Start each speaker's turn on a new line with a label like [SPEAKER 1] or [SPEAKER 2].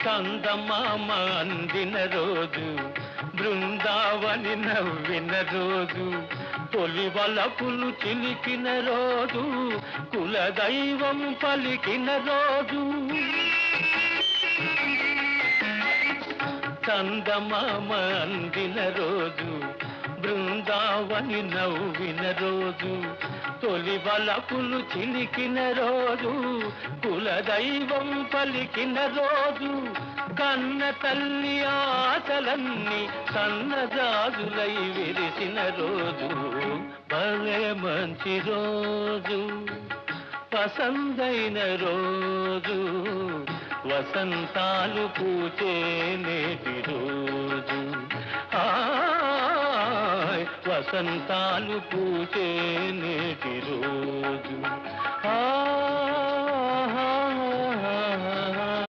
[SPEAKER 1] చందమామ అందిన రోజు, బృందావని నవ్విన రోజు, తొలి వలపులు చిలికిన రోజు, కులదైవం పలికిన రోజు. చందమామ అందిన రోజు, బృందావని నవ్విన రోజు, తొలి వలపులు చిలికిన రోజు, కులదైవం పలికిన రోజు, కన్న తల్లి ఆశలన్నీ సన్నజాజులై విరిసిన రోజు. భలే మంచి రోజు, పసందైన రోజు, వసంతాలు పూచే నేటి రోజు. వసంతాలు పూచే నేటి రోజు.